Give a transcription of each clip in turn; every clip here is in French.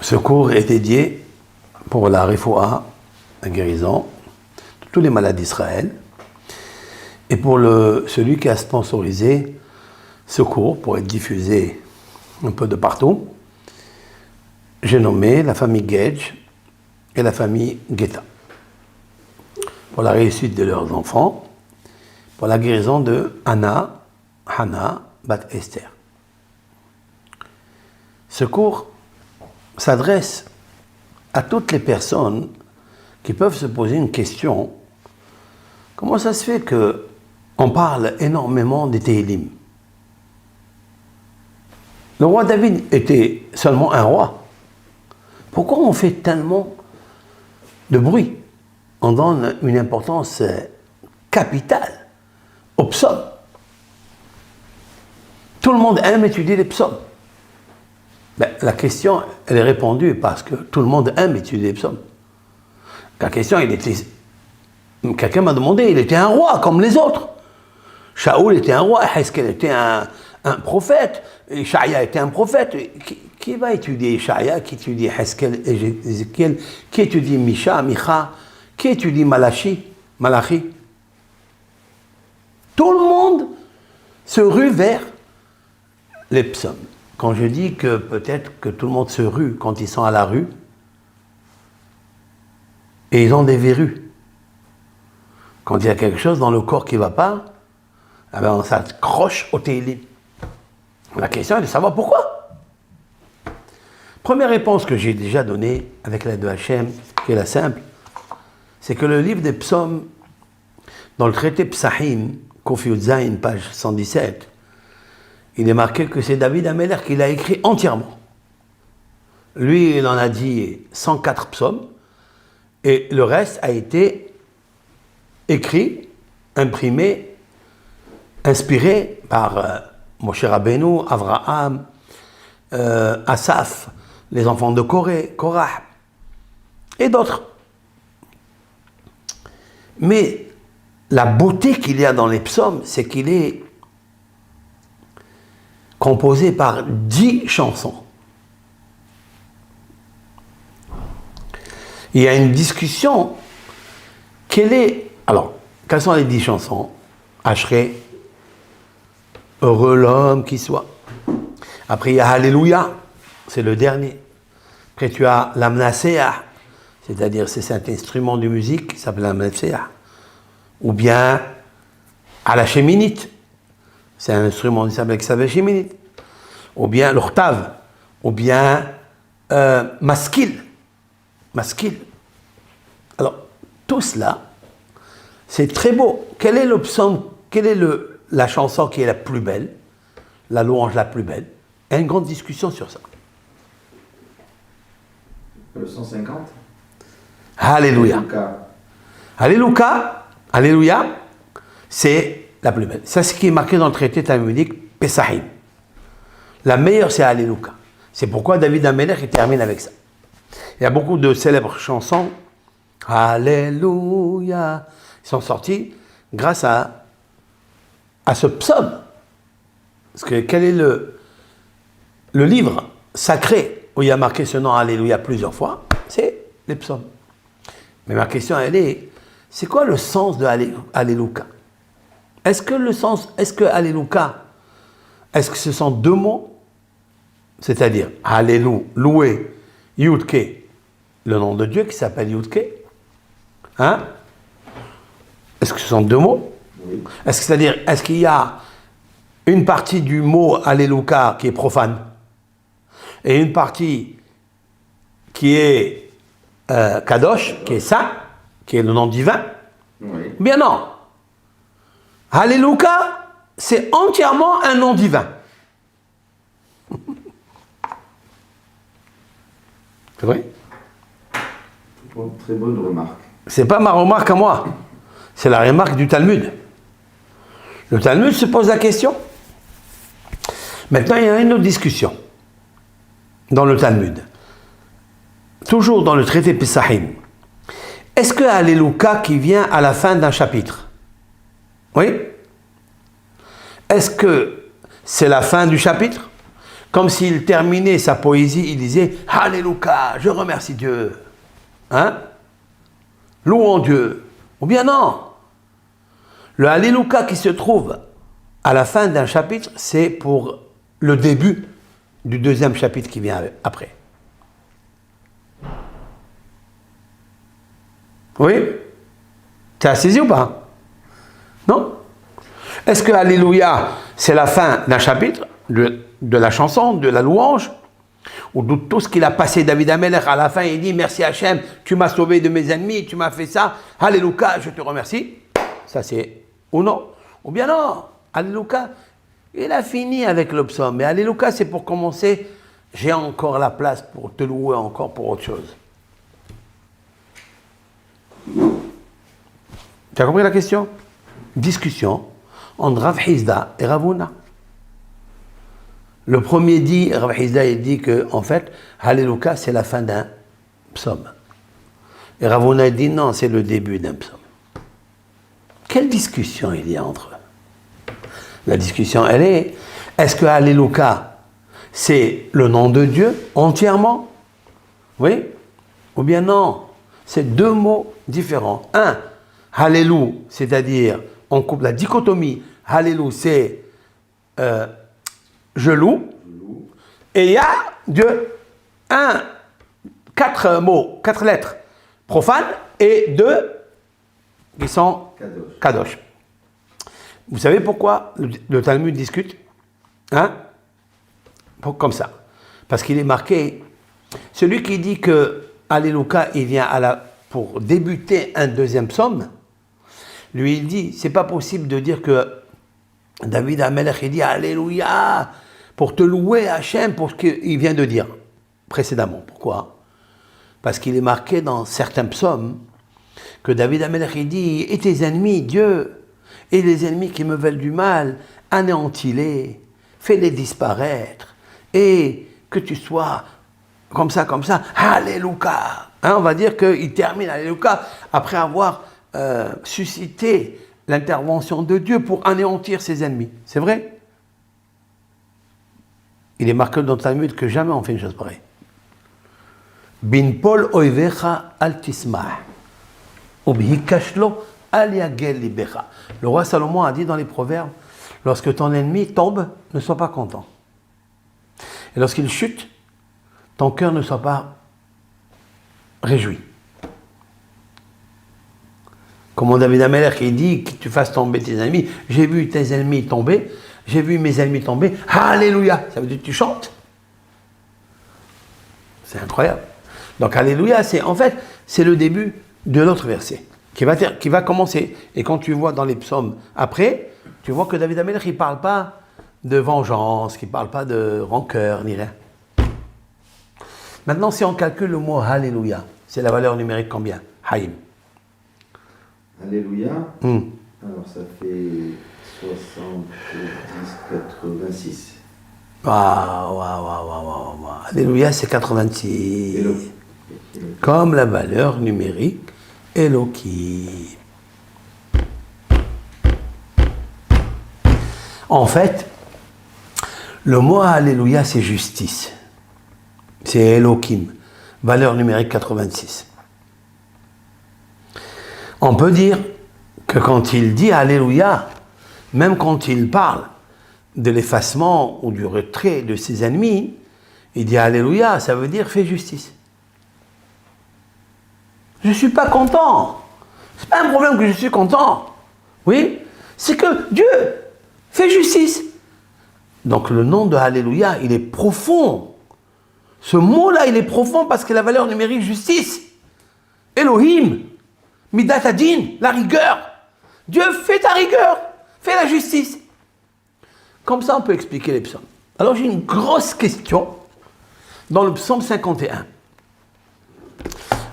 Ce cours est dédié pour la refoua, la guérison, de tous les malades d'Israël, et pour celui qui a sponsorisé ce cours pour être diffusé un peu de partout. J'ai nommé la famille Gage et la famille Guetta pour la réussite de leurs enfants, pour la guérison de Anna, Hannah, Bat Esther. Ce cours s'adresse à toutes les personnes qui peuvent se poser une question. Comment ça se fait qu'on parle énormément des Tehillim? Le roi David était seulement un roi. Pourquoi on fait tellement de bruit? On donne une importance capitale aux psaumes. Tout le monde aime étudier les psaumes. La question, elle est répondue parce que tout le monde aime étudier les psaumes. La question, quelqu'un m'a demandé, il était un roi comme les autres. Shaoul était un roi, Hezkel était un prophète, Ishaïa était un prophète. Qui va étudier Ishaïa, qui étudie Hezkel, Ézéchiel, qui étudie Micha, qui étudie Malachi? Tout le monde se rue vers les psaumes. Quand je dis que peut-être que tout le monde se rue quand ils sont à la rue, et ils ont des verrues. Quand il y a quelque chose dans le corps qui ne va pas, on s'accroche au Tehillim. La question est de savoir pourquoi. Première réponse que j'ai déjà donnée avec l'aide de Hachem, qui est la simple, c'est que le livre des psaumes, dans le traité Psahim, Kof Yud Zayin, page 117, il est marqué que c'est David Ameler qui l'a écrit entièrement. Lui, il en a dit 104 psaumes, et le reste a été écrit, imprimé, inspiré par Moshe Rabbeinu, Avraham, Asaph, les enfants de Korah, et d'autres. Mais la beauté qu'il y a dans les psaumes, c'est qu'il est composé par 10 chansons. Il y a une discussion. Quelles sont les 10 chansons? Ashrei, heureux l'homme qui soit. Après, il y a Alléluia, c'est le dernier. Après, tu as l'Amnaseah, c'est-à-dire c'est cet instrument de musique qui s'appelle l'Amnaseah. Ou bien à la Sheminite, c'est un instrument qui s'appelle Sheminite. Ou bien l'Octave, ou bien Maskil. Alors, tout cela, c'est très beau. Quel est le psaume, quelle est la chanson qui est la plus belle, la louange la plus belle? Il y a une grande discussion sur ça. Le 150. Alléluia. Alléluia, c'est la plus belle. C'est ce qui est marqué dans le traité talmudique Pesahim. La meilleure, c'est Alléluia. C'est pourquoi David Ameler, il termine avec ça. Il y a beaucoup de célèbres chansons. Alléluia. Ils sont sortis grâce à ce psaume. Parce que quel est le livre sacré où il y a marqué ce nom Alléluia plusieurs fois? C'est les psaumes. Mais ma question, elle est, c'est quoi le sens de Alléluia? Est-ce que Alléluia, est-ce que ce sont deux mots? C'est-à-dire, Alléluia, louer, Yudke, le nom de Dieu qui s'appelle Yudke. Hein? Est-ce que ce sont deux mots? Oui. Est-ce qu'il y a une partie du mot Alléluia qui est profane et une partie qui est Kadosh, qui est saint, qui est le nom divin? Oui. Bien non. Alléluia, c'est entièrement un nom divin. C'est vrai? Très bonne remarque. C'est pas ma remarque à moi. C'est la remarque du Talmud. Le Talmud se pose la question. Maintenant, il y a une autre discussion dans le Talmud. Toujours dans le traité Pesahim. Est-ce que Alléluia qui vient à la fin d'un chapitre? Oui? Est-ce que c'est la fin du chapitre? Comme s'il terminait sa poésie, il disait « Alléluia, je remercie Dieu. » Hein? Louons Dieu. Ou bien non. Le Alléluia qui se trouve à la fin d'un chapitre, c'est pour le début du deuxième chapitre qui vient après. Oui? Tu as saisi ou pas? Non? Est-ce que Alléluia, c'est la fin d'un chapitre, de la chanson, de la louange, ou de tout ce qu'il a passé David Amelech à la fin, il dit merci Hachem, tu m'as sauvé de mes ennemis, tu m'as fait ça, Alléluia, je te remercie. Ça c'est, ou non? Ou bien non, Alléluia, il a fini avec le psaume, mais Alléluia c'est pour commencer, j'ai encore la place pour te louer encore pour autre chose. Tu as compris la question? Discussion entre Rav Hizda et Rav Huna. Le premier dit, Rav Hizda, il dit que, en fait, Alléluia, c'est la fin d'un psaume. Et Rav Huna dit non, c'est le début d'un psaume. Quelle discussion il y a entre eux? La discussion, elle est, est-ce que Alléluia, c'est le nom de Dieu entièrement? Oui? Ou bien non? C'est deux mots différents. Un, Alléluia, c'est-à-dire, on coupe la dichotomie. Alléluia, c'est je loue. Et il y a Dieu. Un, 4 mots, 4 lettres profanes et 2 qui sont kadosh. Vous savez pourquoi le Talmud discute? Hein? Comme ça. Parce qu'il est marqué, celui qui dit que Alléluia, il vient pour débuter un deuxième psaume, lui il dit, c'est pas possible de dire que David Amelech, il dit Alléluia, pour te louer Hachem, pour ce qu'il vient de dire précédemment. Pourquoi? Parce qu'il est marqué dans certains psaumes que David Amelech, il dit, et tes ennemis, Dieu, et les ennemis qui me veulent du mal, anéantis-les, fais-les disparaître, et que tu sois comme ça, Alléluia. Hein, on va dire qu'il termine Alléluia après avoir suscité l'intervention de Dieu pour anéantir ses ennemis. C'est vrai? Il est marqué dans le Talmud que jamais on fait une chose pareille. Bin pol oivecha al tismah. Ubhikashlo al yagel libecha. Le roi Salomon a dit dans les Proverbes, lorsque ton ennemi tombe, ne sois pas content. Et lorsqu'il chute, ton cœur ne soit pas réjoui. Comme David Amelech, il dit que tu fasses tomber tes ennemis. J'ai vu tes ennemis tomber, j'ai vu mes ennemis tomber. Alléluia, ça veut dire que tu chantes. C'est incroyable. Donc Alléluia, c'est le début de l'autre verset qui va commencer. Et quand tu vois dans les psaumes après, tu vois que David Amelech, il ne parle pas de vengeance, il ne parle pas de rancœur, ni rien. Maintenant, si on calcule le mot Alléluia, c'est la valeur numérique combien? Haïm. Alléluia. Alors ça fait 70, 86. Waouh. Alléluia, c'est 86. Comme la valeur numérique Elohim. En fait, le mot Alléluia, c'est justice. C'est Elohim, valeur numérique 86. On peut dire que quand il dit Alléluia, même quand il parle de l'effacement ou du retrait de ses ennemis, il dit Alléluia, ça veut dire fais justice. Je ne suis pas content. Ce n'est pas un problème que je suis content. Oui, c'est que Dieu fait justice. Donc le nom de Alléluia, il est profond. Ce mot-là, il est profond parce que la valeur numérique justice. Elohim, Midat Hadin, la rigueur. Dieu fait ta rigueur, fait la justice. Comme ça, on peut expliquer les psaumes. Alors j'ai une grosse question dans le psaume 51.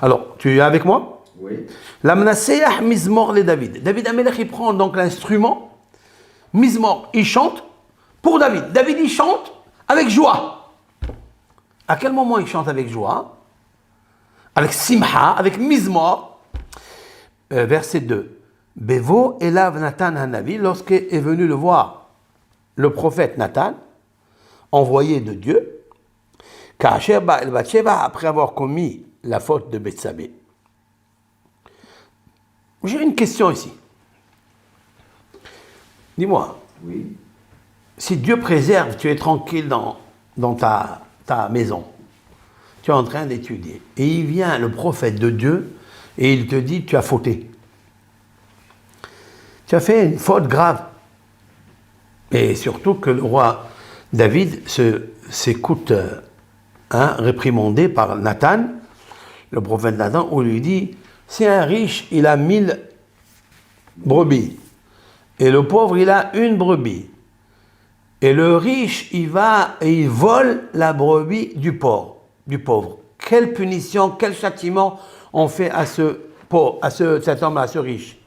Alors, tu es avec moi? Oui. La Mnaseah Mizmor le David. David Amelech, il prend donc l'instrument. Mizmor, il chante pour David. David, il chante avec joie. À quel moment il chante avec joie? Avec Simha, avec Mizmor. Verset 2. Bevo elav Nathan Hanavi, lorsqu'est venu le voir le prophète Nathan, envoyé de Dieu, Kacher Bathsheba, après avoir commis la faute de Bethsabée. J'ai une question ici. Dis-moi, Oui. si Dieu préserve, tu es tranquille dans ta maison, tu es en train d'étudier, et il vient le prophète de Dieu, et il te dit, tu as fauté. Tu as fait une faute grave. Et surtout que le roi David s'écoute réprimandé par Nathan, le prophète Nathan, où il lui dit, c'est un riche, il a 1000 brebis. Et le pauvre, il a une brebis. Et le riche, il va et il vole la brebis du pauvre. Quelle punition, quel châtiment on fait à cet homme, à ce riche?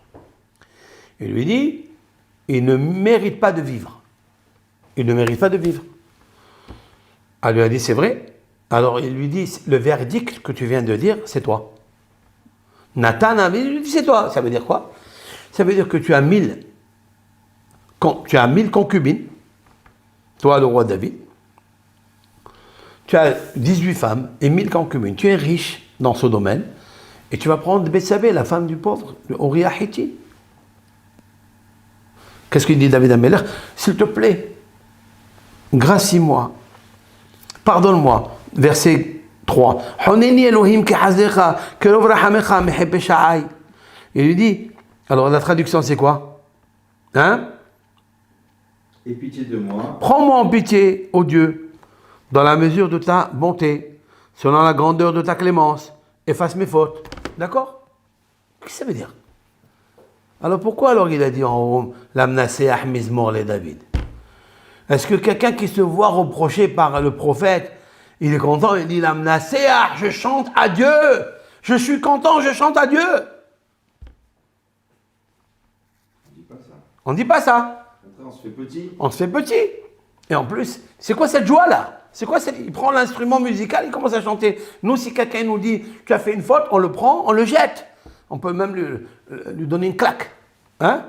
Il lui dit, il ne mérite pas de vivre. Il ne mérite pas de vivre. Elle lui a dit, c'est vrai. Alors il lui dit, le verdict que tu viens de dire, c'est toi. Nathan a dit, c'est toi. Ça veut dire quoi? Ça veut dire que tu as 1000 concubines, toi le roi David. Tu as 18 femmes et 1000 concubines. Tu es riche dans ce domaine. Et tu vas prendre Bethsabée, la femme du pauvre, Uriah Hittite. Qu'est-ce qu'il dit David Améler? S'il te plaît, gracie-moi, pardonne-moi. Verset 3. Il lui dit, alors la traduction c'est quoi? Hein? Aie pitié de moi. Prends-moi en pitié, ô Dieu, dans la mesure de ta bonté, selon la grandeur de ta clémence, efface mes fautes. D'accord? Qu'est-ce que ça veut dire? Alors pourquoi alors il a dit en haut, l'amnasé ahmizmor les David? Est-ce que quelqu'un qui se voit reproché par le prophète, il est content, il dit l'amnasé, je chante à Dieu, je suis content, je chante à Dieu? On dit pas ça. On ne dit pas ça. Après, on se fait petit. On se fait petit. Et en plus, c'est quoi cette joie-là? C'est quoi cette... Il prend l'instrument musical, il commence à chanter. Nous, si quelqu'un nous dit, tu as fait une faute, on le prend, on le jette. On peut même lui donner une claque. Hein?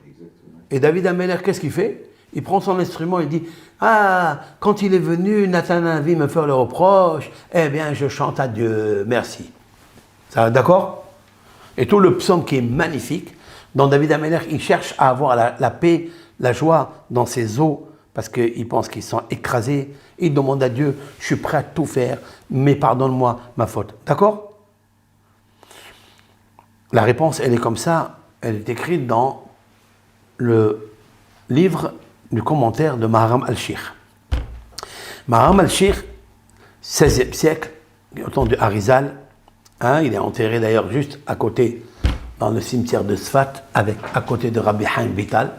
Exactement. Et David Améler, qu'est-ce qu'il fait? Il prend son instrument, il dit, ah, quand il est venu, Nathan a vu me faire le reproche, eh bien, je chante à Dieu, merci. Ça, d'accord? Et tout le psaume qui est magnifique, dans David Améler, il cherche à avoir la paix, la joie dans ses os, parce qu'il pense qu'ils sont écrasés. Il demande à Dieu, je suis prêt à tout faire, mais pardonne-moi ma faute. D'accord? La réponse, elle est comme ça, elle est écrite dans le livre du commentaire de Maharam al-Shir. Maharam al-Shir, 16e siècle, au temps de Harizal, il est enterré d'ailleurs juste à côté, dans le cimetière de Sfat, à côté de Rabbi Haim Vital.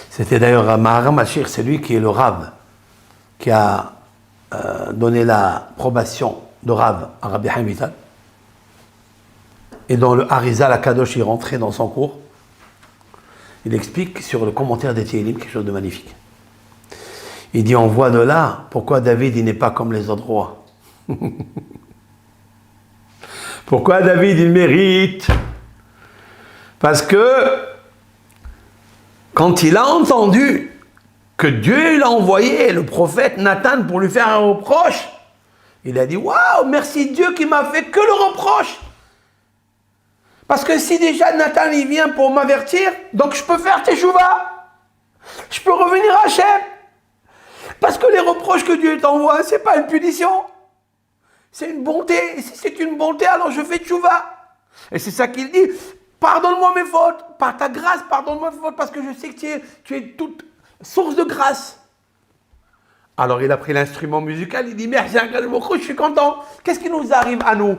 C'était d'ailleurs Maharam al-Shir, c'est lui qui est le Rav, qui a donné l'approbation de Rav à Rabbi Haim Vital. Et dans le Harizal à Kadosh, il rentrait dans son cours. Il explique sur le commentaire des Tehillim quelque chose de magnifique. Il dit, on voit de là pourquoi David il n'est pas comme les autres rois. Pourquoi David il mérite? Parce que quand il a entendu que Dieu l'a envoyé le prophète Nathan pour lui faire un reproche, il a dit, waouh, merci Dieu qui m'a fait que le reproche. Parce que si déjà Nathan il vient pour m'avertir, donc je peux faire teshuva. Je peux revenir à Hachem. Parce que les reproches que Dieu t'envoie, ce n'est pas une punition. C'est une bonté. Et si c'est une bonté, alors je fais teshuva. Et c'est ça qu'il dit. Pardonne-moi mes fautes. Par ta grâce, pardonne-moi mes fautes. Parce que je sais que tu es toute source de grâce. Alors il a pris l'instrument musical, il dit, merci, je suis content. Qu'est-ce qui nous arrive à nous?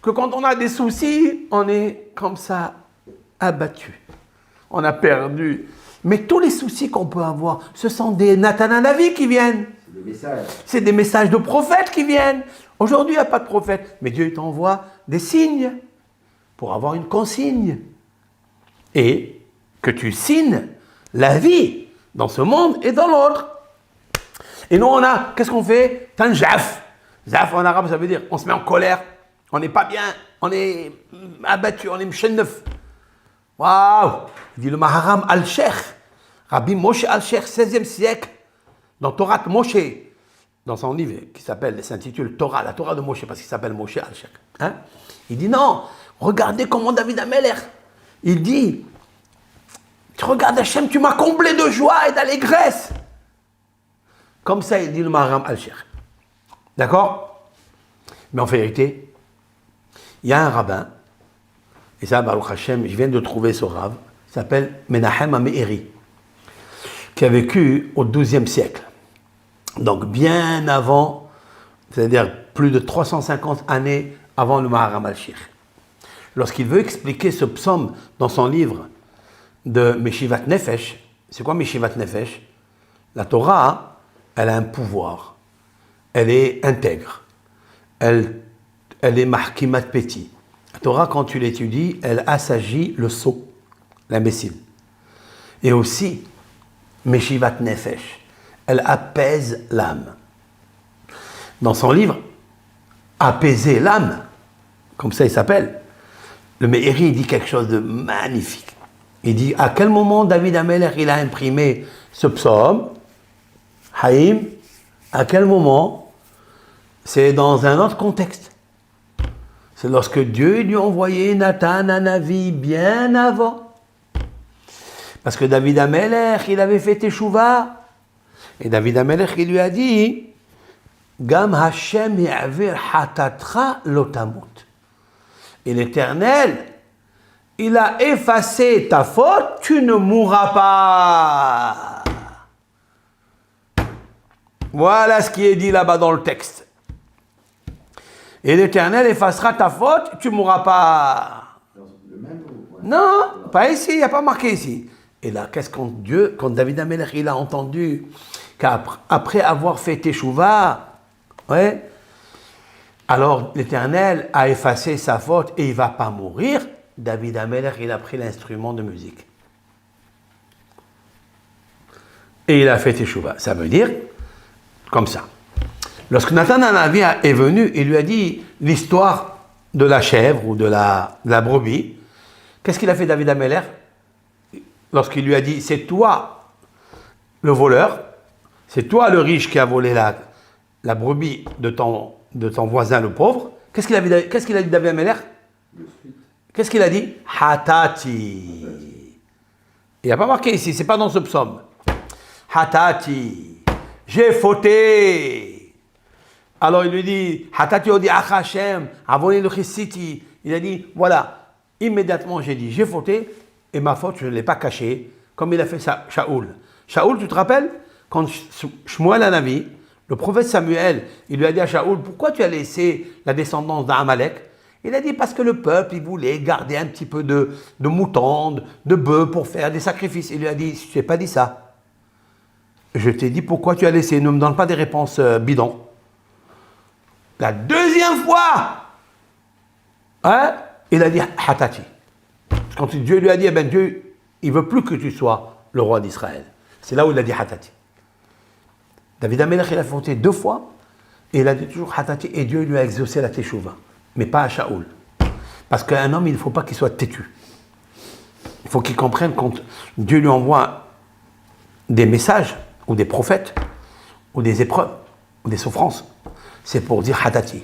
Que quand on a des soucis, on est comme ça, abattu. On a perdu. Mais tous les soucis qu'on peut avoir, ce sont des Nathan qui viennent. C'est des messages. C'est des messages de prophètes qui viennent. Aujourd'hui, il n'y a pas de prophète, mais Dieu t'envoie des signes pour avoir une consigne. Et que tu signes la vie dans ce monde et dans l'autre. Et nous, qu'est-ce qu'on fait? Tanjaf. Zaf en arabe, ça veut dire on se met en colère. On n'est pas bien, on est abattu, on est mchennef. Waouh! Il dit le Maharam al-Sheikh, Rabbi Moshe al-Sheikh, 16e siècle, dans Torah de Moshe, dans son livre qui s'intitule Torah, la Torah de Moshe, parce qu'il s'appelle Moshe Alshek. Hein? Il dit non, regardez comment David Ameler, il dit, tu regardes Hachem, tu m'as comblé de joie et d'allégresse. Comme ça, il dit le Maharam Alshek. D'accord? Mais en vérité, il y a un rabbin, et ça, Baruch Hashem, je viens de trouver ce rabbin, il s'appelle Menahem HaMe'eri, qui a vécu au XIIe siècle. Donc bien avant, c'est-à-dire plus de 350 années avant le Maharam Alshir. Lorsqu'il veut expliquer ce psaume dans son livre de Meshivat Nefesh, c'est quoi Meshivat Nefesh? La Torah, elle a un pouvoir, elle est intègre, elle est marquimat petit. La Torah, quand tu l'étudies, elle assagit le sot, l'imbécile. Et aussi, Meshivat Nefesh, elle apaise l'âme. Dans son livre, Apaiser l'âme, comme ça il s'appelle, le Me'eri dit quelque chose de magnifique. Il dit, à quel moment David Ameler, il a imprimé ce psaume, Haïm, à quel moment? C'est dans un autre contexte. C'est lorsque Dieu lui a envoyé Nathan à Navi bien avant. Parce que David Ameler, il avait fait Teshuvah. Et David Ameler, il lui a dit, Gam Hashem ya'avir hatatra lotamut. Et l'Éternel, il a effacé ta faute, tu ne mourras pas. Voilà ce qui est dit là-bas dans le texte. Et l'Éternel effacera ta faute, tu ne mourras pas. Le même ou... Non, pas ici, il n'y a pas marqué ici. Et là, qu'est-ce qu'on Dieu, quand David Ameler, il a entendu qu'après avoir fait Teshuvah, ouais, alors l'Éternel a effacé sa faute et il ne va pas mourir, David Ameler, il a pris l'instrument de musique. Et il a fait Teshuvah. Ça veut dire, comme ça. Lorsque Nathan Hanavi est venu, il lui a dit l'histoire de la chèvre ou de la brebis. Qu'est-ce qu'il a fait David Ameler? Lorsqu'il lui a dit, c'est toi le voleur, c'est toi le riche qui a volé la brebis de ton voisin le pauvre, qu'est-ce qu'il a dit David Ameler? Qu'est-ce qu'il a dit? Hatati. Il n'y a pas marqué ici, c'est pas dans ce psaume. Hatati. J'ai fauté. Alors il lui dit, Hatati odi Hashem, avoni le chisiti. Il a dit, voilà, immédiatement j'ai dit, j'ai fauté, et ma faute, je ne l'ai pas cachée, comme il a fait Shaoul. Shaoul, tu te rappelles? Quand Shmuel Hanavi, le prophète Samuel, il lui a dit à Shaoul, pourquoi tu as laissé la descendance d'Amalek? Il a dit, parce que le peuple, il voulait garder un petit peu de moutons, de bœufs pour faire des sacrifices. Il lui a dit, je t'ai pas dit ça. Je t'ai dit, pourquoi tu as laissé? Ne me donne pas des réponses bidons. La deuxième fois, hein, il a dit, Hatati. Quand Dieu lui a dit, eh ben Dieu, il ne veut plus que tu sois le roi d'Israël. C'est là où il a dit Hatati. David Ameler, il a fauté 2 fois, et il a dit toujours Hatati, et Dieu lui a exaucé la Teshuvah, mais pas à Shaoul. Parce qu'un homme, il ne faut pas qu'il soit têtu. Il faut qu'il comprenne quand Dieu lui envoie des messages, ou des prophètes, ou des épreuves, ou des souffrances, c'est pour dire Hatati,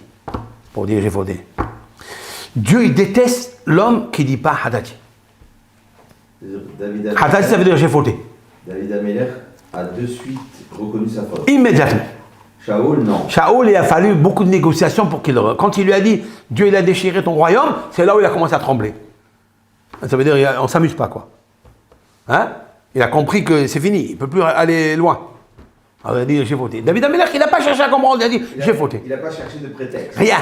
pour dire j'ai fauté. Dieu, il déteste l'homme qui ne dit pas Hatati. Hatati, ça veut dire j'ai fauté. David Ameler a de suite reconnu sa faute. Immédiatement. Shaoul, non. Shaoul, il a fallu beaucoup de négociations pour qu'il... Quand il lui a dit, Dieu, il a déchiré ton royaume, c'est là où il a commencé à trembler. Ça veut dire, on ne s'amuse pas, quoi. Hein? Il a compris que c'est fini, il ne peut plus aller loin. Alors il a dit, j'ai fauté. David Ameler, il n'a pas cherché à comprendre, il a dit, j'ai fauté. Il n'a pas cherché de prétexte. Rien.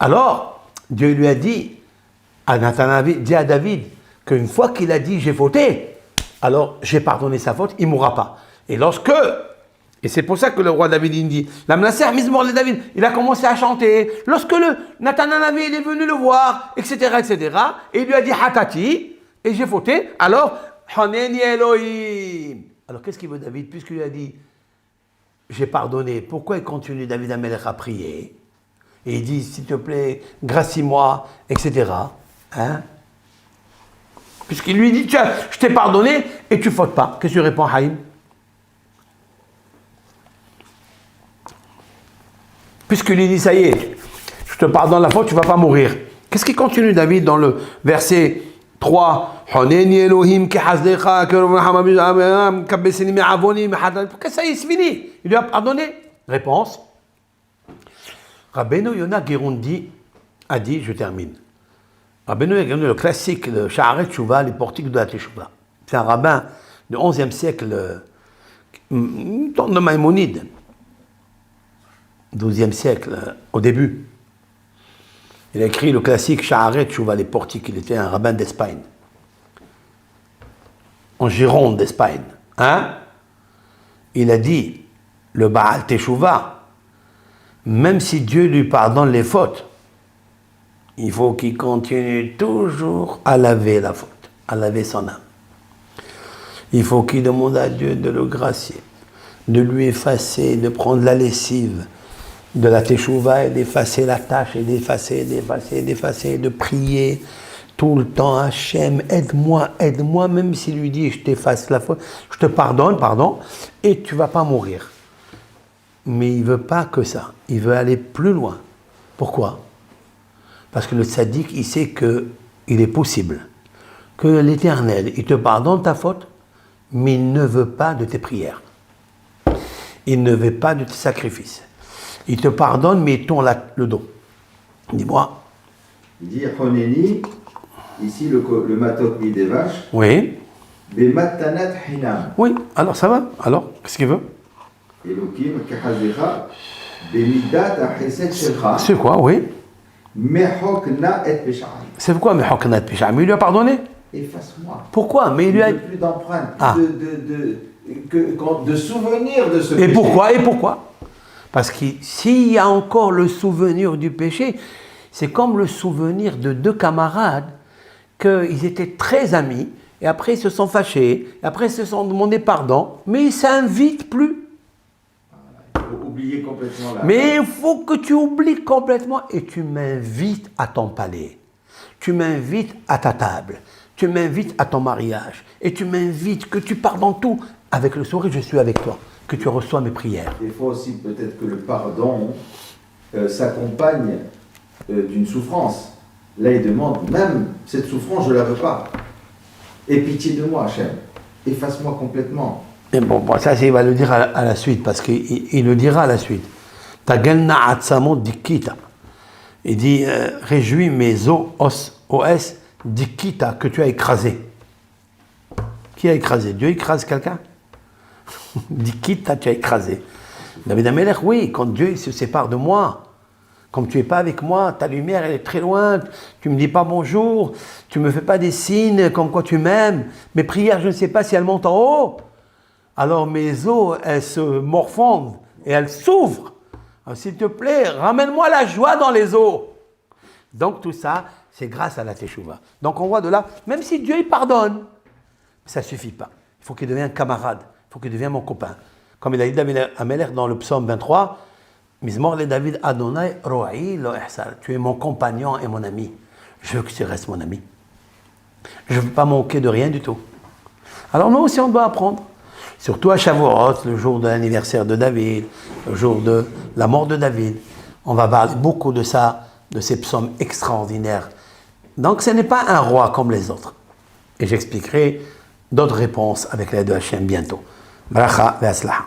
Alors, Dieu lui a dit, à Nathan, dit à David, qu'une fois qu'il a dit, j'ai fauté, alors j'ai pardonné sa faute, il ne mourra pas. Et c'est pour ça que le roi David il dit, la menacer Mizmor le David, il a commencé à chanter. Lorsque le Nathan Hanavi il est venu le voir, etc., et il lui a dit Hatati, et j'ai fauté, alors Haneni Elohim. Alors qu'est-ce qu'il veut David, puisqu'il lui a dit j'ai pardonné, pourquoi il continue David Ameler à prier? Et il dit s'il te plaît, gracie-moi, etc. Hein? Puisqu'il lui dit je t'ai pardonné et tu ne fautes pas. Qu'est-ce que tu réponds, Haïm? Puisqu'il lui dit, ça y est, je te pardonne la faute, tu ne vas pas mourir. Qu'est-ce qui continue David dans le verset 3? Pourquoi ça y est, c'est fini? Il lui a pardonné. Réponse. Rabbeinu Yonah Gerundi a dit, je termine. Rabbeinu Yonah Gerundi, le classique, le Sha'aret Tshuva, les portiques de la Teshuvah. C'est un rabbin du XIe siècle, temps de Maïmonide, XIIe siècle, au début. Il a écrit le classique Sha'aret Tshuva, les portiques. Il était un rabbin d'Espagne, en Gironde d'Espagne. Hein? Il a dit, le Baal Teshuvah, même si Dieu lui pardonne les fautes, il faut qu'il continue toujours à laver la faute, à laver son âme. Il faut qu'il demande à Dieu de le gracier, de lui effacer, de prendre la lessive de la Teshuvah et d'effacer la tâche, et d'effacer, de prier tout le temps. Hachem, aide-moi, même s'il lui dit, je t'efface la faute, je te pardonne, et tu ne vas pas mourir. Mais il ne veut pas que ça, il veut aller plus loin. Pourquoi? Parce que le tzaddik, il sait qu'il est possible que l'Éternel, il te pardonne ta faute, mais il ne veut pas de tes prières. Il ne veut pas de tes sacrifices. Il te pardonne, mais il tourne le dos. Dis-moi. Il dit Honeni, ici le matok mis des vaches. Oui. Bematanat hinam. Oui, alors ça va. Alors, qu'est-ce qu'il veut? Elokim kahazecha bemidat ahesed shelcha. C'est quoi, oui? Mehokna et pesha'am. C'est quoi Mehokna et Pesha'am? Il lui a pardonné? Efface-moi. Pourquoi? Mais il lui a... Plus d'empreintes, de souvenirs de ce péché. Et pourquoi? Parce que s'il y a encore le souvenir du péché, c'est comme le souvenir de deux camarades qu'ils étaient très amis, et après ils se sont fâchés, et après ils se sont demandé pardon, mais ils ne s'invitent plus. Il faut oublier complètement la... Mais il faut que tu oublies complètement, et tu m'invites à ton palais, tu m'invites à ta table, tu m'invites à ton mariage, et tu m'invites que tu pardonnes tout. Avec le sourire, je suis avec toi, que tu reçois mes prières. Des fois aussi, peut-être que le pardon s'accompagne d'une souffrance. Là, il demande, même cette souffrance, je ne la veux pas. Aie pitié de moi, Hachem. Efface-moi complètement. Et bon, ça, il va le dire à la suite, parce qu'il le dira à la suite. Tagelna atzamot dikita. Il dit, réjouis mes os, dikita, que tu as écrasé. Qui a écrasé? Dieu écrase quelqu'un? Dikita, tu as écrasé. David Amelech, oui, quand Dieu il se sépare de moi, comme tu n'es pas avec moi, ta lumière elle est très loin, tu ne me dis pas bonjour, tu ne me fais pas des signes comme quoi tu m'aimes, mes prières, je ne sais pas si elles montent en haut. Alors mes os, elles se morfondent et elles s'ouvrent. Alors, s'il te plaît, ramène-moi la joie dans les os. Donc tout ça, c'est grâce à la Teshuvah. Donc on voit de là, même si Dieu il pardonne, ça ne suffit pas. Il faut qu'il devienne camarade, il faut qu'il devienne mon copain. Comme il a dit David Amelech dans le psaume 23, Mizmor le David Adonai Ro'i lo ihsar. Tu es mon compagnon et mon ami. Je veux que tu restes mon ami. Je ne veux pas manquer de rien du tout. Alors nous aussi on doit apprendre. Surtout à Shavuot, le jour de l'anniversaire de David, le jour de la mort de David. On va parler beaucoup de ça, de ces psaumes extraordinaires. Donc ce n'est pas un roi comme les autres. Et j'expliquerai d'autres réponses avec l'aide de Hachem bientôt. Bracha ve'aslaha.